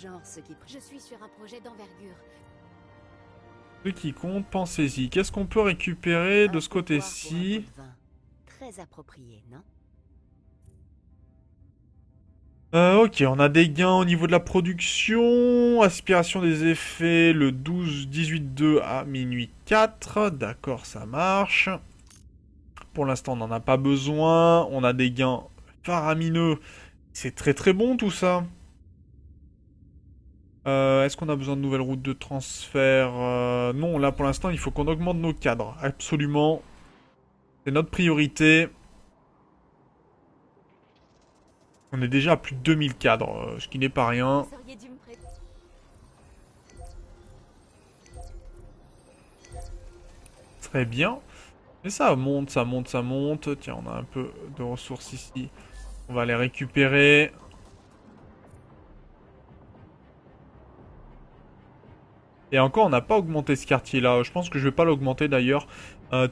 Genre ce qui... Je suis sur un projet d'envergure. Ce qui compte, pensez-y. Qu'est-ce qu'on peut récupérer de Un ce pourboire pour un pot côté-ci? de vin. Très approprié, non? Ok, on a des gains au niveau de la production. Aspiration des effets, le 12-18-2 à minuit 4. D'accord, ça marche. Pour l'instant, on n'en a pas besoin. On a des gains faramineux. C'est très très bon tout ça. Est-ce qu'on a besoin de nouvelles routes de transfert? Non, là pour l'instant, il faut qu'on augmente nos cadres. Absolument. C'est notre priorité. On est déjà à plus de 2000 cadres, ce qui n'est pas rien. Vous auriez dû me pré... Très bien. Et ça monte, ça monte, ça monte. Tiens, on a un peu de ressources ici. On va les récupérer. Et encore, on n'a pas augmenté ce quartier-là. Je pense que je vais pas l'augmenter d'ailleurs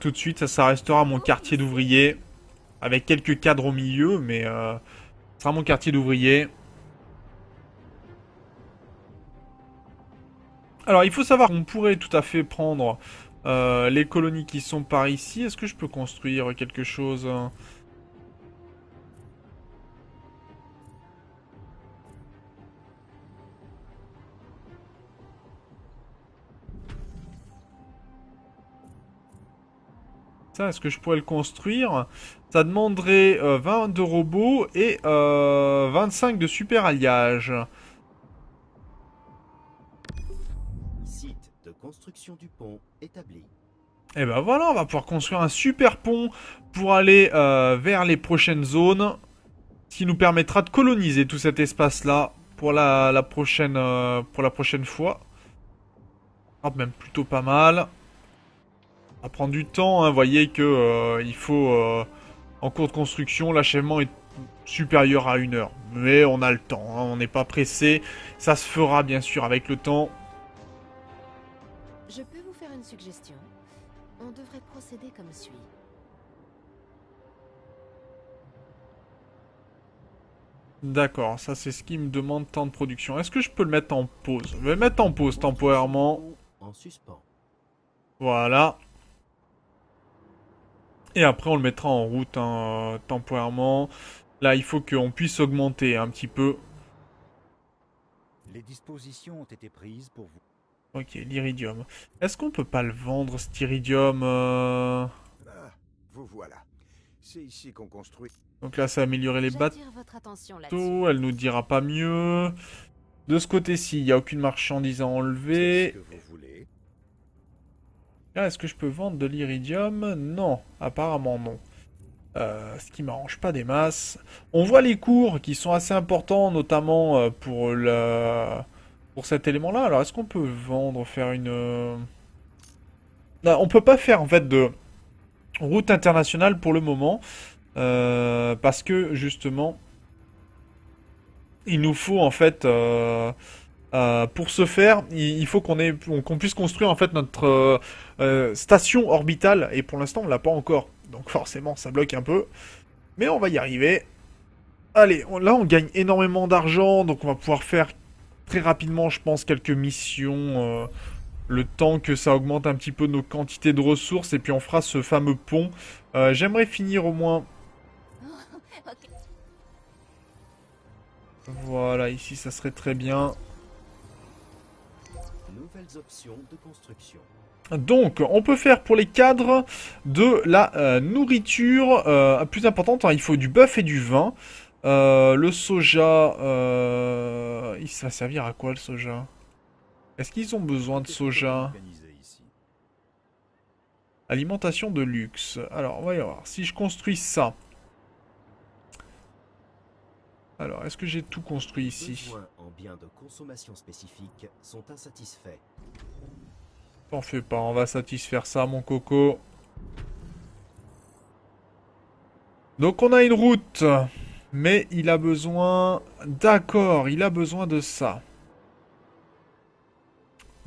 tout de suite. Ça restera mon Oh, quartier d'ouvriers. Avec quelques cadres au milieu, mais ce sera mon quartier d'ouvriers. Alors, il faut savoir qu'on pourrait tout à fait prendre les colonies qui sont par ici. Est-ce que je peux construire quelque chose Ça, est-ce que je pourrais le construire? Ça demanderait 20 de robots et 25 de super alliage. Site de construction du pont établi. Et ben voilà, on va pouvoir construire un super pont pour aller vers les prochaines zones. Ce qui nous permettra de coloniser tout cet espace-là pour la prochaine fois. Ah, même plutôt pas mal. Ça va prendre du temps, hein. Vous voyez que il faut en cours de construction, l'achèvement est supérieur à 1 heure. Mais on a le temps, hein. On n'est pas pressé. Ça se fera bien sûr avec le temps. Je peux vous faire une suggestion. On devrait procéder comme suit. D'accord, ça c'est ce qui me demande temps de production. Est-ce que je peux le mettre en pause? Je vais le mettre en pause Construction du temporairement. pont en suspens. Voilà. Et après on le mettra en route hein, temporairement. Là il faut qu'on puisse augmenter un petit peu. Les dispositions ont été prises pour vous. Ok, l'iridium. Est-ce qu'on peut pas le vendre cet iridium Ah, vous voilà. C'est ici qu'on construit. Donc là ça a amélioré les bateaux. J'attire votre attention là-dessus. Elle nous dira pas mieux. De ce côté-ci, il n'y a aucune marchandise à C'est ce enlever. que vous voulez. Là, est-ce que je peux vendre de l'iridium? Non, apparemment non. Ce qui m'arrange pas des masses. On voit les cours qui sont assez importants, notamment pour cet élément-là. Alors, est-ce qu'on peut vendre, faire une... Non, on peut pas faire, en fait, de route internationale pour le moment. Parce que, justement, il nous faut, en fait... pour ce faire, il faut qu'on puisse construire en fait notre station orbitale et pour l'instant on l'a pas encore. Donc forcément ça bloque un peu, mais on va y arriver. Allez, là on gagne énormément d'argent, donc on va pouvoir faire très rapidement, je pense, quelques missions. Le temps que ça augmente un petit peu nos quantités de ressources et puis on fera ce fameux pont. J'aimerais finir au moins. Ok. Voilà, ici ça serait très bien. Nouvelles options de construction. Donc, on peut faire pour les cadres de la nourriture plus importante. Alors, il faut du bœuf et du vin. Le soja, il va servir à quoi le soja? Est-ce qu'ils ont besoin de Qu'est-ce que vous soja? organisez ici? Alimentation de luxe. Alors, on va y voir. Si je construis ça. Alors, est-ce que j'ai tout construit Les ici? besoins en biens de consommation spécifiques sont insatisfaits. T'en fais pas, on va satisfaire ça, mon coco. Donc, on a une route. Mais il a besoin... D'accord, il a besoin de ça.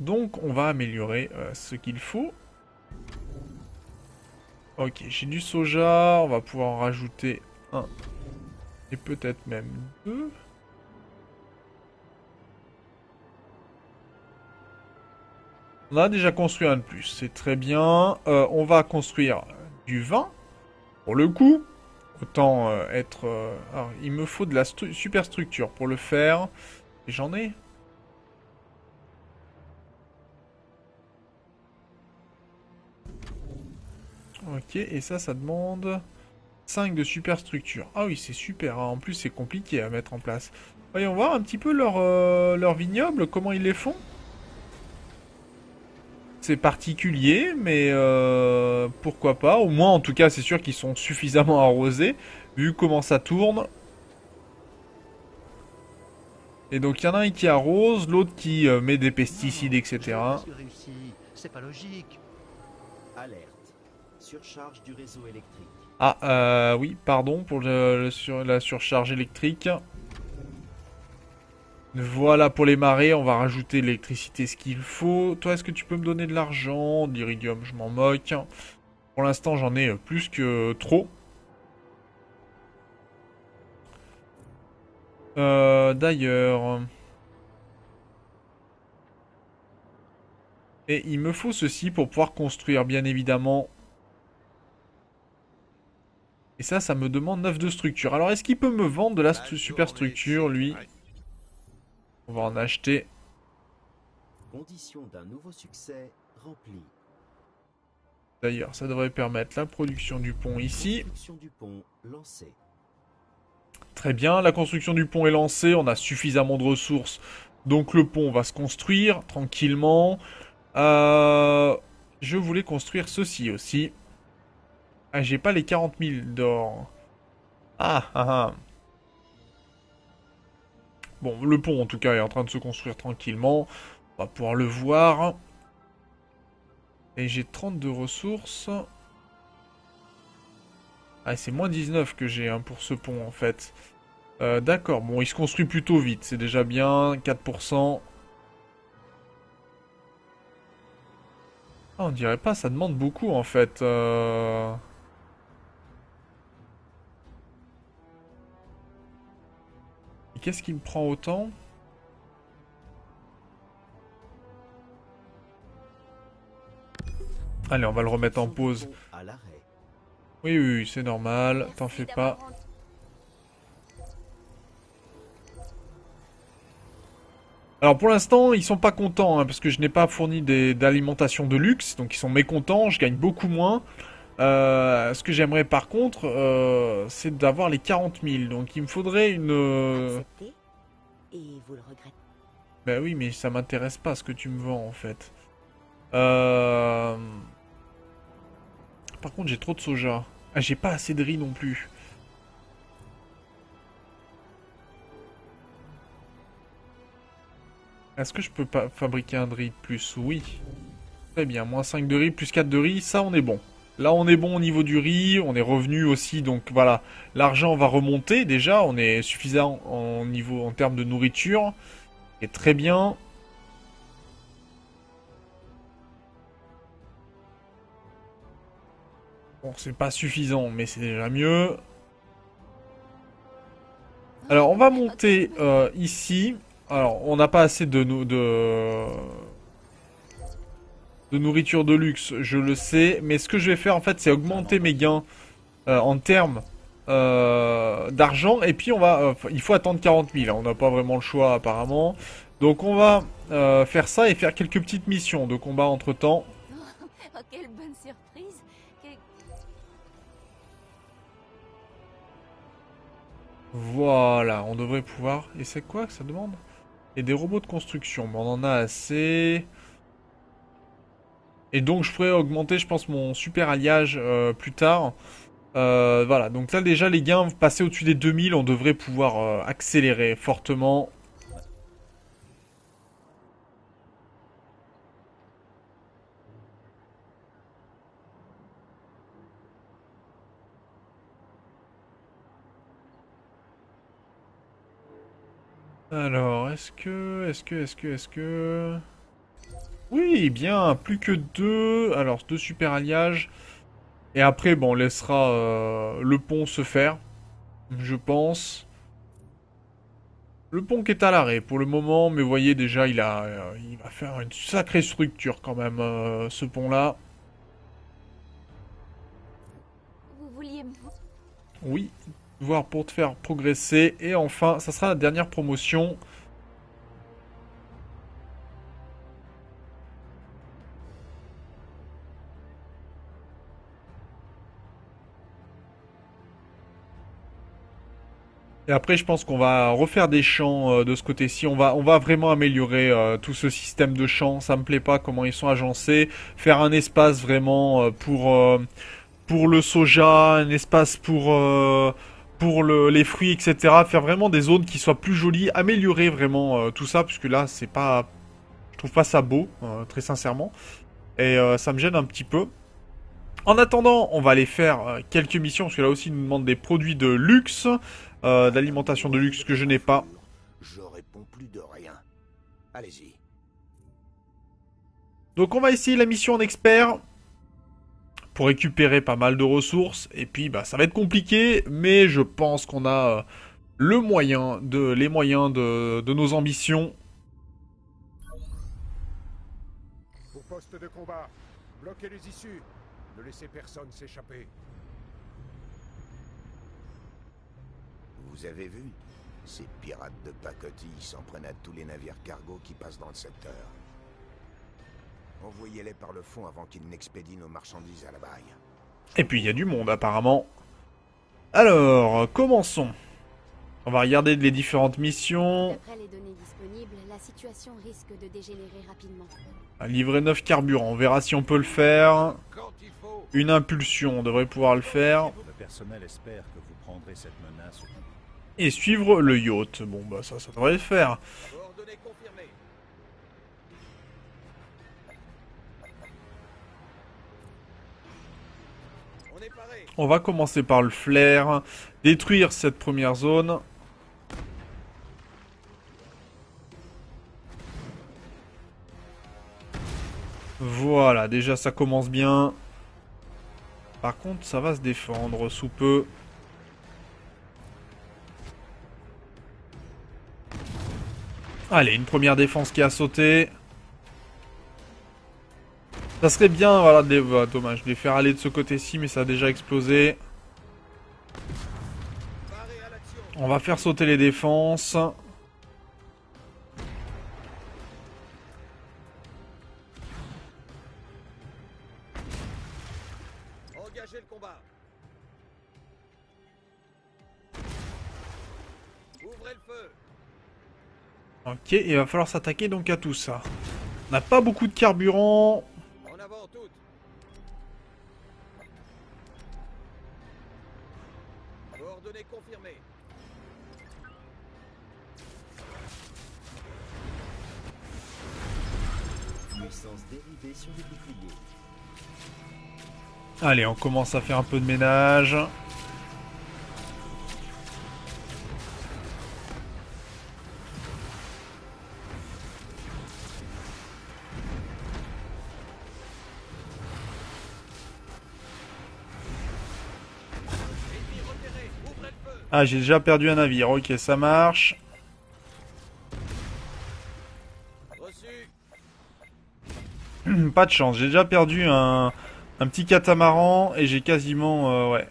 Donc, on va améliorer ce qu'il faut. Ok, j'ai du soja. On va pouvoir en rajouter un. Et peut-être même deux. On a déjà construit un de plus, c'est très bien. On va construire du vin. Pour le coup, autant être... alors, il me faut de la super structure pour le faire. Et j'en ai. Ok, et ça demande 5 de superstructure. Ah oui, c'est super, hein. En plus, c'est compliqué à mettre en place. Voyons voir un petit peu leur vignoble, comment ils les font. C'est particulier, mais pourquoi pas. Au moins, en tout cas, c'est sûr qu'ils sont suffisamment arrosés, vu comment ça tourne. Et donc, il y en a un qui arrose, l'autre qui met des pesticides, etc. C'est pas logique. Alerte. Surcharge du réseau électrique. Ah, oui, pardon pour la surcharge électrique. Voilà pour les marées, on va rajouter l'électricité ce qu'il faut. Toi, est-ce que tu peux me donner de l'argent? D'iridium, je m'en moque. Pour l'instant, j'en ai plus que trop. D'ailleurs... Et il me faut ceci pour pouvoir construire, bien évidemment. Et ça me demande 9 de structure. Alors, est-ce qu'il peut me vendre de la superstructure, lui? On va en acheter. Condition d'un nouveau succès remplie. D'ailleurs, ça devrait permettre la production du pont ici. Construction du pont lancée. Très bien, la construction du pont est lancée. On a suffisamment de ressources. Donc, le pont va se construire tranquillement. Je voulais construire ceci aussi. Ah, j'ai pas les 40 000 d'or. Ah, ah, ah. Bon, le pont, en tout cas, est en train de se construire tranquillement. On va pouvoir le voir. Et j'ai 32 ressources. Ah, c'est moins 19 que j'ai pour ce pont, en fait. D'accord, bon, il se construit plutôt vite. C'est déjà bien, 4%. Ah, on dirait pas, ça demande beaucoup, en fait. Et qu'est-ce qui me prend autant? Allez, on va le remettre en pause. À l'arrêt. Oui, oui, oui, c'est normal, t'en fais pas. Alors pour l'instant, ils sont pas contents, hein, parce que je n'ai pas fourni d'alimentation de luxe, donc ils sont mécontents, je gagne beaucoup moins. Ce que j'aimerais par contre, c'est d'avoir les 40 000, donc il me faudrait une... Accepté. Et vous le regrettez. Bah oui, mais ça m'intéresse pas ce que tu me vends en fait. Euh... Par contre, j'ai trop de soja. Ah, j'ai pas assez de riz non plus. Est-ce que je peux pas fabriquer un de riz de plus? Oui. Très bien, moins 5 de riz, plus 4 de riz, ça on est bon. Là on est bon au niveau du riz, on est revenu aussi, donc voilà. L'argent va remonter déjà, on est suffisant en niveau en termes de nourriture. Et très bien. Bon, c'est pas suffisant, mais c'est déjà mieux. Alors on va monter ici. Alors on n'a pas assez de nourriture de luxe, je le sais. Mais ce que je vais faire en fait, c'est augmenter mes gains en termes d'argent. Et puis on va, il faut attendre 40 000. Hein. On n'a pas vraiment le choix apparemment. Donc on va faire ça et faire quelques petites missions de combat entre temps. Oh, quelle bonne surprise. Voilà, on devrait pouvoir. Et c'est quoi que ça demande? Et des robots de construction. Mais on en a assez. Et donc je pourrais augmenter, je pense, mon super alliage plus tard. Voilà, donc là déjà les gains passés au-dessus des 2000, on devrait pouvoir accélérer fortement. Alors, est-ce que... Oui, bien, plus que deux. Alors, deux super alliages. Et après, bon, on laissera le pont se faire, je pense. Le pont qui est à l'arrêt pour le moment, mais vous voyez déjà, il va faire une sacrée structure quand même, ce pont-là. Vous vouliez me... Oui, voir pour te faire progresser. Et enfin, ça sera la dernière promotion. Et après, je pense qu'on va refaire des champs de ce côté-ci. On va vraiment améliorer tout ce système de champs. Ça me plaît pas comment ils sont agencés. Faire un espace vraiment pour le soja, un espace pour les fruits, etc. Faire vraiment des zones qui soient plus jolies, améliorer vraiment tout ça, puisque là, c'est pas, je trouve pas ça beau, très sincèrement. Et ça me gêne un petit peu. En attendant, on va aller faire quelques missions, parce que là aussi, ils nous demandent des produits de luxe, d'alimentation de luxe que je n'ai pas. Je réponds plus de rien. Allez-y. Donc on va essayer la mission en expert pour récupérer pas mal de ressources. Et puis bah ça va être compliqué, mais je pense qu'on a les moyens de nos ambitions. Au poste de combat, bloquez les issues. Ne laissez personne s'échapper. Vous avez vu? Ces pirates de pacotille s'en prennent à tous les navires cargo qui passent dans le secteur. Envoyez-les par le fond avant qu'ils n'expédient nos marchandises à la baille. Et puis il y a du monde apparemment. Alors, commençons. On va regarder les différentes missions. D'après les données disponibles, la situation risque de dégénérer rapidement. Livrer 9 carburants, on verra si on peut le faire. Une impulsion, on devrait pouvoir le faire. Le personnel espère que vous prendrez cette menace. Et suivre le yacht. Bon bah ça devrait le faire. Coordonnées confirmées. On est paré. On va commencer par le flair. Détruire cette première zone. Voilà, déjà ça commence bien. Par contre, ça va se défendre sous peu. Allez, une première défense qui a sauté. Ça serait bien, voilà, dommage, de les faire aller de ce côté-ci, mais ça a déjà explosé. On va faire sauter les défenses. Engagez le combat. Ouvrez le feu. Ok, il va falloir s'attaquer donc à tout ça. On n'a pas beaucoup de carburant. En avant toutes. Coordonnées confirmées. Puissance dérivée sur les boucliers. Allez, on commence à faire un peu de ménage. Ennemi repéré. Ouvrez le feu. Ah, j'ai déjà perdu un navire. Ok, ça marche. Reçu. Pas de chance, j'ai déjà perdu un petit catamaran et j'ai quasiment... ouais.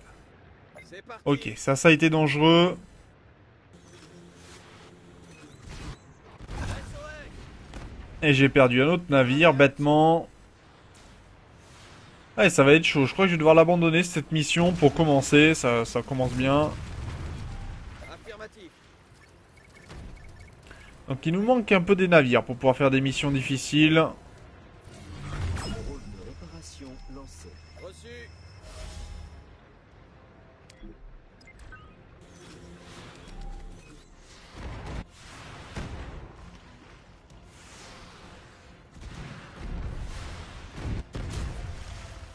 C'est parti. Ok, ça a été dangereux. Et j'ai perdu un autre navire, bêtement. Ouais, ça va être chaud. Je crois que je vais devoir l'abandonner, cette mission, pour commencer. Ça commence bien. Affirmatif. Donc il nous manque un peu des navires pour pouvoir faire des missions difficiles. Rôle de réparation lancé. Reçu.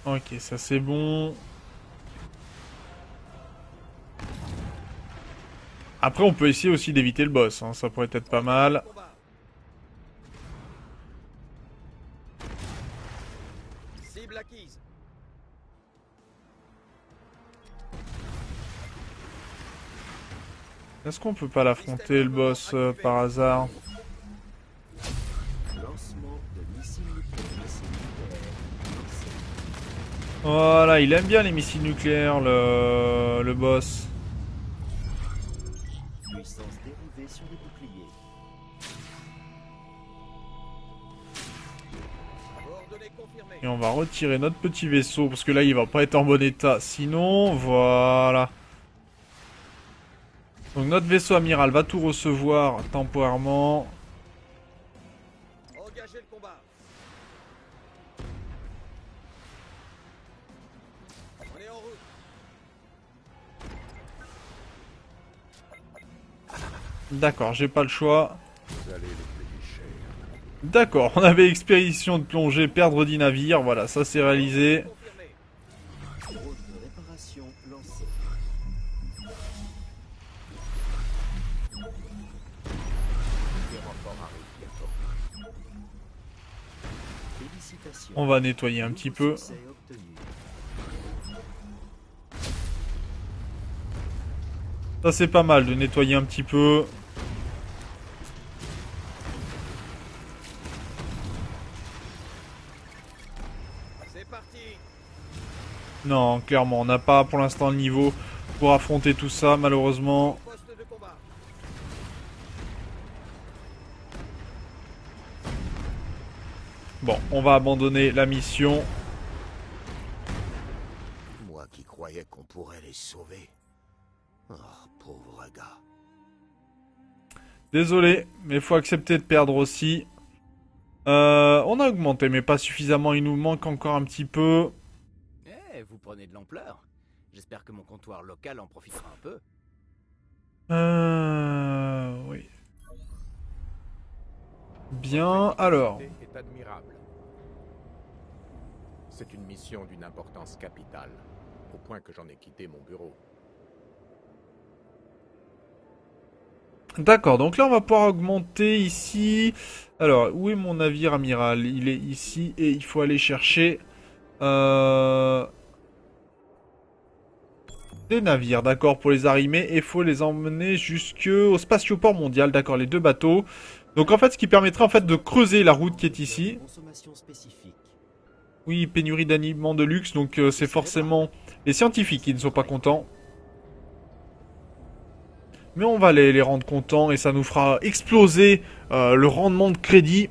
Ok, ça c'est bon. Après on peut essayer aussi d'éviter le boss, hein. Ça pourrait être pas mal. Combat. Cible acquise. Est-ce qu'on peut pas l'affronter, le boss, par hasard? Lancement de missiles nucléaires lancé. Voilà, il aime bien les missiles nucléaires, le boss. Puissance dérivée sur les boucliers. Coordonnées confirmées. Et on va retirer notre petit vaisseau, parce que là, il va pas être en bon état. Sinon, voilà. Donc notre vaisseau amiral va tout recevoir temporairement. Engagez le combat. On est en route. D'accord, j'ai pas le choix. Vous allez les payer cher. D'accord, on avait expédition de plongée, perdre 10 navires. Voilà, ça c'est réalisé. Confirmé. Drone de réparation lancé. Les renforts arrivent bientôt. Félicitations. On va nettoyer un petit peu. Succès obtenu. Ça c'est pas mal de nettoyer un petit peu. C'est parti. Non, clairement, on n'a pas pour l'instant le niveau pour affronter tout ça, malheureusement. Poste de combat. Bon, on va abandonner la mission. Moi qui croyais qu'on pourrait les sauver. Oh, pauvre gars. Désolé, mais faut accepter de perdre aussi. On a augmenté, mais pas suffisamment. Il nous manque encore un petit peu. Eh, vous prenez de l'ampleur. J'espère que mon comptoir local en profitera un peu. Oui. Bien, alors. Est admirable. C'est une mission d'une importance capitale, au point que j'en ai quitté mon bureau. D'accord, donc là on va pouvoir augmenter ici. Alors, où est mon navire amiral? Il est ici et il faut aller chercher des navires, d'accord, pour les arrimer. Et il faut les emmener jusqu'au spatioport mondial, d'accord, les deux bateaux. Donc en fait, ce qui permettrait en fait de creuser la route qui est ici. Consommation spécifique. Oui, pénurie d'aliments de luxe, donc c'est forcément les scientifiques qui ne sont pas contents. Mais on va les rendre contents et ça nous fera exploser le rendement de crédit.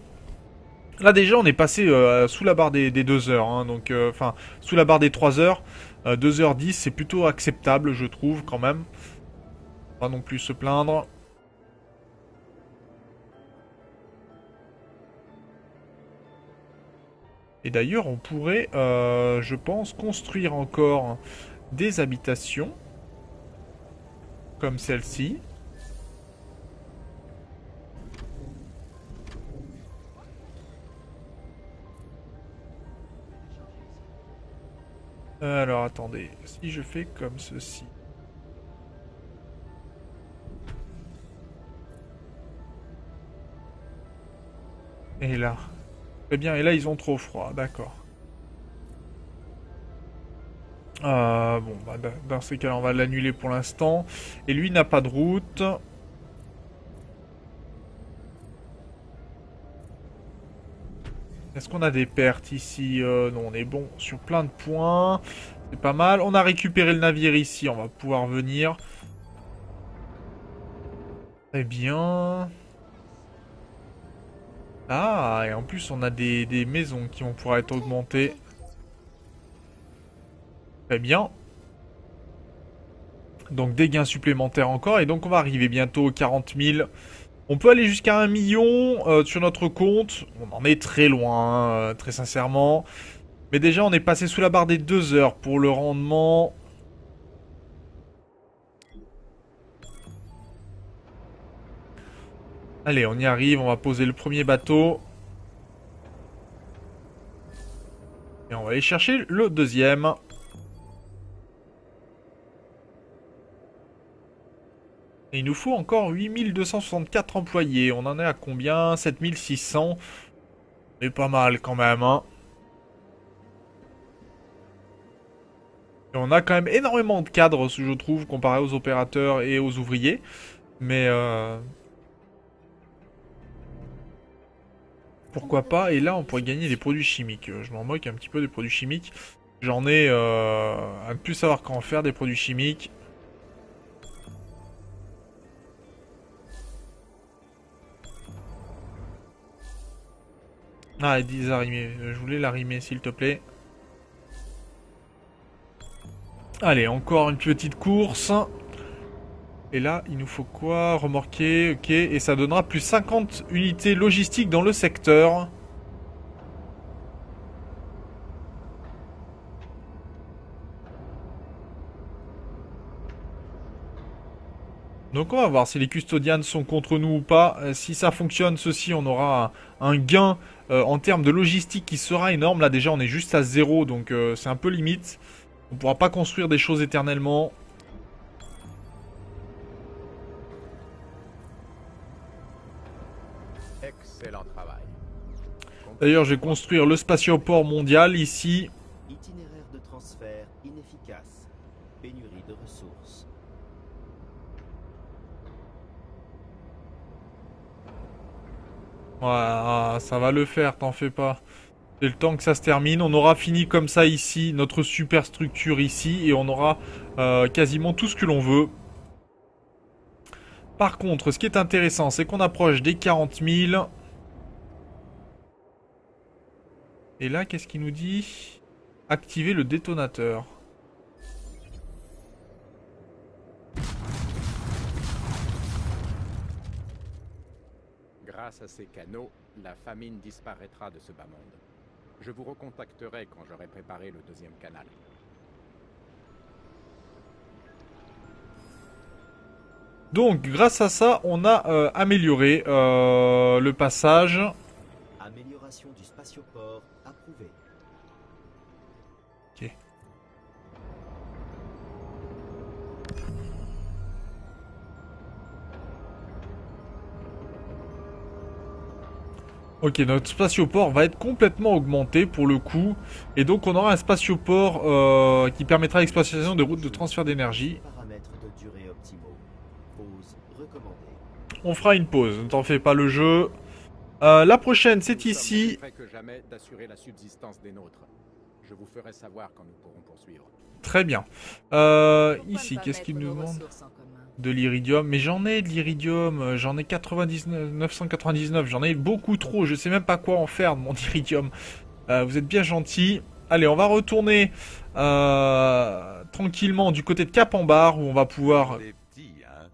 Là déjà on est passé sous la barre des 2 heures, hein, donc enfin sous la barre des 3 heures. 2h10 c'est plutôt acceptable je trouve quand même. Pas non plus se plaindre. Et d'ailleurs on pourrait, je pense, construire encore des habitations. Comme celle-ci. Alors attendez, si je fais comme ceci. Et là. Très bien, et là ils ont trop froid, d'accord. Bon, bah, dans ces cas-là, on va l'annuler pour l'instant. Et lui n'a pas de route. Est-ce qu'on a des pertes ici? Non, on est bon sur plein de points. C'est pas mal. On a récupéré le navire ici, on va pouvoir venir. Très bien. Ah, et en plus, on a des maisons qui vont pouvoir être augmentées. Très bien. Donc des gains supplémentaires encore. Et donc on va arriver bientôt aux 40 000. On peut aller jusqu'à 1 million sur notre compte. On en est très loin, très sincèrement. Mais déjà on est passé sous la barre des 2 heures pour le rendement. Allez, on y arrive. On va poser le premier bateau. Et on va aller chercher le deuxième. Et il nous faut encore 8264 employés. On en est à combien? 7600. C'est pas mal quand même, hein. Et on a quand même énormément de cadres, je trouve, comparé aux opérateurs et aux ouvriers. Mais pourquoi pas? Et là, on pourrait gagner des produits chimiques. Je m'en moque un petit peu des produits chimiques. J'en ai à ne plus savoir quand faire des produits chimiques. Ah, ils disent arrimer. Je voulais l'arrimer, s'il te plaît. Allez, encore une petite course. Et là, il nous faut quoi? Remorquer, ok. Et ça donnera plus 50 unités logistiques dans le secteur. Donc on va voir si les custodians sont contre nous ou pas. Si ça fonctionne, ceci, on aura un gain en termes de logistique qui sera énorme. Là déjà, on est juste à 0, donc c'est un peu limite. On pourra pas construire des choses éternellement. Excellent travail. D'ailleurs, je vais construire le spatioport mondial ici. Itinéraire de transfert inefficace. Pénurie de ressources. Voilà, ça va le faire, t'en fais pas. C'est le temps que ça se termine. On aura fini comme ça ici, notre super structure ici, et on aura quasiment tout ce que l'on veut. Par contre, ce qui est intéressant, c'est qu'on approche des 40 000. Et là, qu'est-ce qu'il nous dit? Activer le détonateur. Grâce à ces canaux, la famine disparaîtra de ce bas monde. Je vous recontacterai quand j'aurai préparé le deuxième canal. Donc, grâce à ça, on a amélioré le passage. Amélioration du spatioport approuvée. Ok. Ok, notre spatioport va être complètement augmenté pour le coup. Et donc on aura un spatioport qui permettra l'exploitation des routes de transfert d'énergie. Paramètres de durée optimaux. Pause recommandée. On fera une pause, ne t'en fais pas le jeu. La prochaine, c'est Nous sommes ici. plus près que jamais d'assurer la subsistance des nôtres. Je vous ferai savoir quand nous pourrons poursuivre. Très bien. Ici, qu'est-ce qu'il nous demande? De l'iridium. Mais j'en ai de l'iridium. J'en ai 999. J'en ai beaucoup trop. Je sais même pas quoi en faire de mon iridium. Vous êtes bien gentil. Allez, on va retourner tranquillement du côté de Cap-en-Bar où on va pouvoir... Les petits, hein.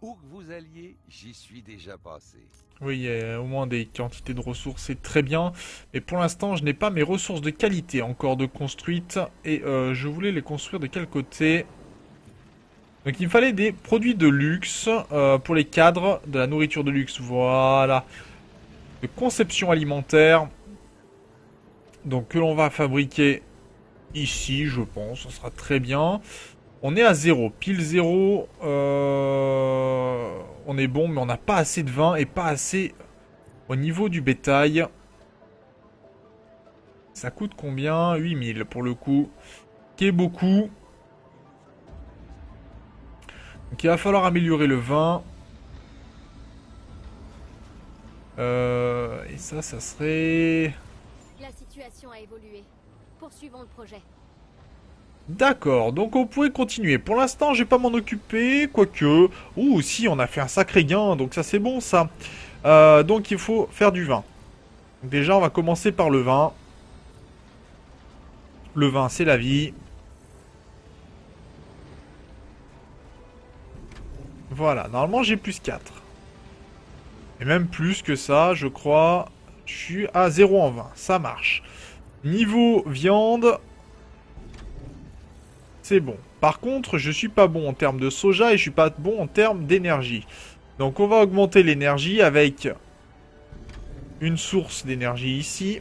Où que vous alliez, j'y suis déjà passé. Oui, il y a au moins des quantités de ressources, c'est très bien. Mais pour l'instant, je n'ai pas mes ressources de qualité encore de construites. Et je voulais les construire de quel côté? Donc il me fallait des produits de luxe pour les cadres, de la nourriture de luxe, voilà. De conception alimentaire. Donc que l'on va fabriquer ici, je pense, ça sera très bien. On est à 0, pile 0. On est bon, mais on n'a pas assez de vin et pas assez au niveau du bétail. Ça coûte combien? 8000 pour le coup, qui est beaucoup. Donc il va falloir améliorer le vin. Et ça serait... La situation a évolué. Poursuivons le projet. D'accord, donc on pourrait continuer. Pour l'instant, je vais pas m'en occuper, quoique... Ouh, si, on a fait un sacré gain, donc ça c'est bon, ça. Donc il faut faire du vin. Donc, déjà, on va commencer par le vin. Le vin, c'est la vie. Voilà, normalement j'ai plus 4. Et même plus que ça, je crois. Je suis à 0 en vin, ça marche. Niveau viande... C'est bon. Par contre, je suis pas bon en termes de soja et je suis pas bon en termes d'énergie. Donc on va augmenter l'énergie avec une source d'énergie ici.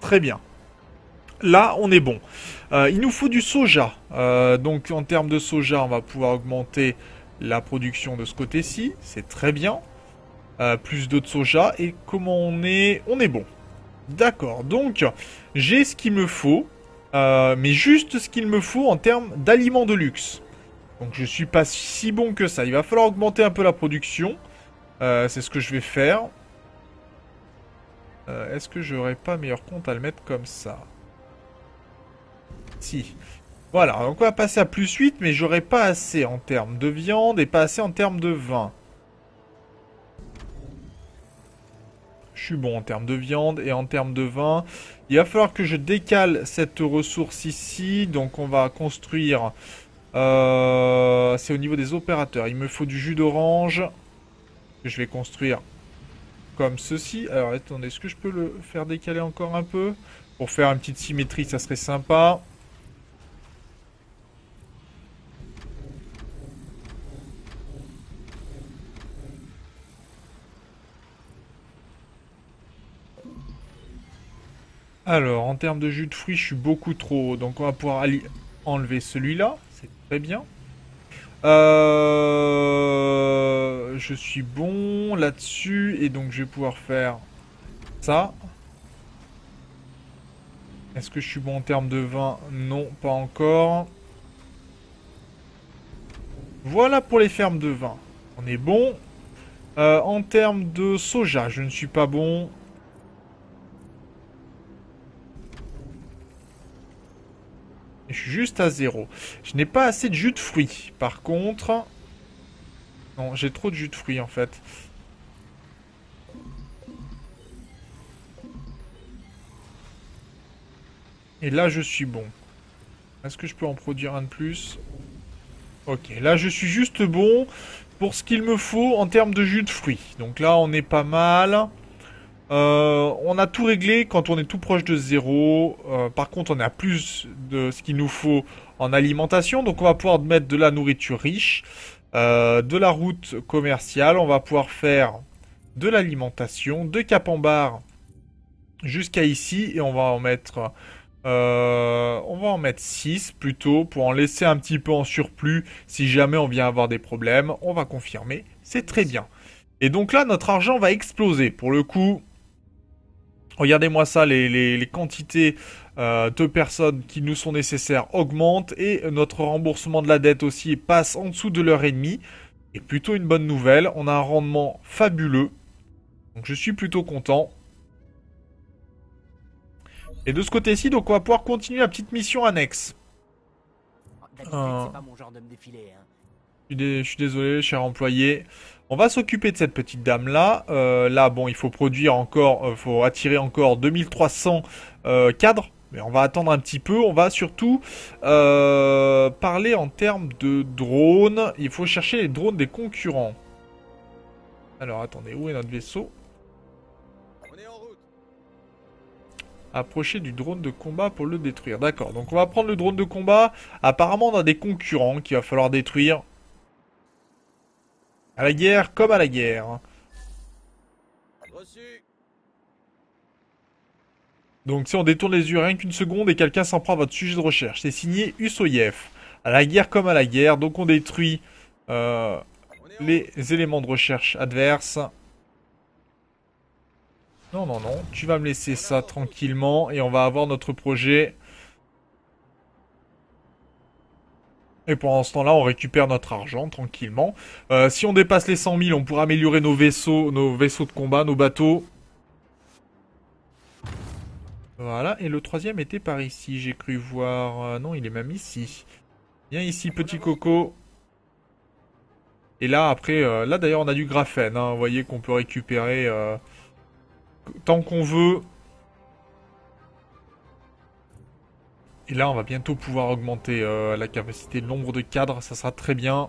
Très bien. Là, on est bon. Il nous faut du soja. Donc en termes de soja, on va pouvoir augmenter la production de ce côté-ci. C'est très bien. Plus de soja. Et comment on est? On est bon. D'accord, donc j'ai ce qu'il me faut. Mais juste ce qu'il me faut en termes d'aliments de luxe. Donc je suis pas si bon que ça. Il va falloir augmenter un peu la production. C'est ce que je vais faire. Est-ce que j'aurais pas meilleur compte à le mettre comme ça? Si. Voilà, donc on va passer à plus 8, mais j'aurais pas assez en termes de viande et pas assez en termes de vin. Je suis bon en termes de viande et en termes de vin. Il va falloir que je décale cette ressource ici. Donc on va construire... c'est au niveau des opérateurs. Il me faut du jus d'orange. Que je vais construire comme ceci. Alors attendez, est-ce que je peux le faire décaler encore un peu? Pour faire une petite symétrie, ça serait sympa. Alors, en termes de jus de fruits, je suis beaucoup trop haut. Donc, on va pouvoir enlever celui-là. C'est très bien. Je suis bon là-dessus. Et donc, je vais pouvoir faire ça. Est-ce que je suis bon en termes de vin? Non, pas encore. Voilà pour les fermes de vin. On est bon. En termes de soja, je ne suis pas bon. Je suis juste à 0. Je n'ai pas assez de jus de fruits. Par contre... Non, j'ai trop de jus de fruits en fait. Et là, je suis bon. Est-ce que je peux en produire un de plus? Ok, là, je suis juste bon pour ce qu'il me faut en termes de jus de fruits. Donc là, on est pas mal. On a tout réglé quand on est tout proche de 0. Par contre, on a plus de ce qu'il nous faut en alimentation. Donc on va pouvoir mettre de la nourriture riche, de la route commerciale. On va pouvoir faire de l'alimentation, de cap en barre jusqu'à ici. Et on va en mettre 6 plutôt pour en laisser un petit peu en surplus. Si jamais on vient avoir des problèmes, on va confirmer. C'est très bien. Et donc là, notre argent va exploser. Pour le coup... Regardez-moi ça, les quantités de personnes qui nous sont nécessaires augmentent et notre remboursement de la dette aussi passe en dessous de l'heure et demie. Et plutôt une bonne nouvelle, on a un rendement fabuleux. Donc je suis plutôt content. Et de ce côté-ci, donc on va pouvoir continuer la petite mission annexe. D'habitude, c'est pas mon genre de me défiler, hein. Je suis désolé, cher employé. On va s'occuper de cette petite dame-là. Là, bon, il faut produire encore, faut attirer encore 2300 cadres. Mais on va attendre un petit peu. On va surtout parler en termes de drones. Il faut chercher les drones des concurrents. Alors, attendez, où est notre vaisseau? On est en route. Approcher du drone de combat pour le détruire. D'accord, donc on va prendre le drone de combat. Apparemment, on a des concurrents qu'il va falloir détruire. À la guerre comme à la guerre. Reçu. Donc si on détourne les yeux rien qu'une seconde et quelqu'un s'en prend à votre sujet de recherche. C'est signé Usoyev. À la guerre comme à la guerre. Donc on détruit les éléments de recherche adverses. Non, non, non. Tu vas me laisser ça tranquillement. Et on va avoir notre projet. Et pendant ce temps-là, on récupère notre argent tranquillement. Si on dépasse les 100 000, on pourra améliorer nos vaisseaux de combat, nos bateaux. Voilà, et le troisième était par ici, j'ai cru voir... non, il est même ici. Viens ici, petit coco. Et là, après, là d'ailleurs, on a du graphène. Hein. Vous voyez qu'on peut récupérer tant qu'on veut. Et là, on va bientôt pouvoir augmenter la capacité, le nombre de cadres, ça sera très bien.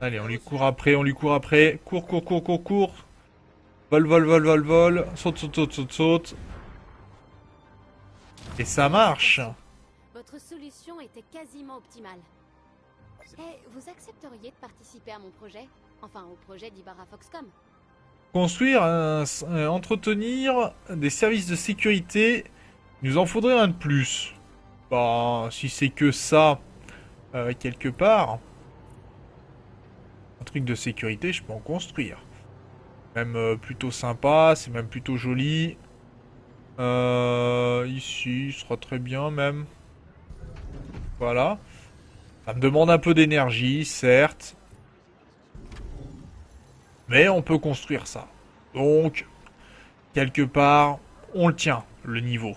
Allez, on lui court après, on lui court après. Cours, cours, cours, cours, cours. Vol, vol, vol, vol, vol. Saute, saute, saute, saute, saute. Et ça marche. Votre solution était quasiment optimale. Et vous accepteriez de participer à mon projet? Enfin, au projet d'Ibarra Foxcom. Construire, entretenir des services de sécurité. Il nous en faudrait un de plus. Bah, si c'est que ça, quelque part. Un truc de sécurité, je peux en construire. Même plutôt sympa, c'est même plutôt joli. Ici, ce sera très bien même. Voilà. Ça me demande un peu d'énergie, certes. Mais on peut construire ça. Donc, quelque part, on le tient, le niveau.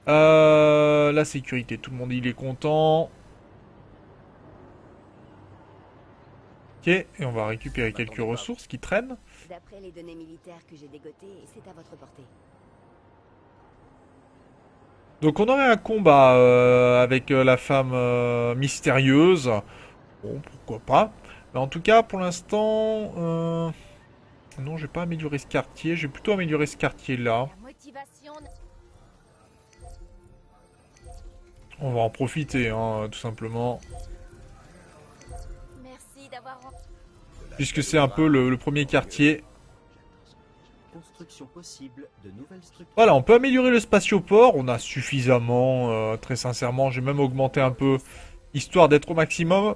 La sécurité, tout le monde il est content. Ok, et on va récupérer quelques ressources qui traînent. D'après les données militaires que j'ai dégotées, c'est à votre portée. Donc on aurait un combat avec la femme mystérieuse. Bon, pourquoi pas. Mais en tout cas, pour l'instant... Non, je vais pas améliorer ce quartier. Je vais plutôt améliorer ce quartier-là. La motivation... On va en profiter, hein, tout simplement. Merci d'avoir... Puisque c'est un peu le premier quartier. Construction possible de nouvelles structures. Voilà, on peut améliorer le spatioport. On a suffisamment, très sincèrement. J'ai même augmenté un peu, histoire d'être au maximum.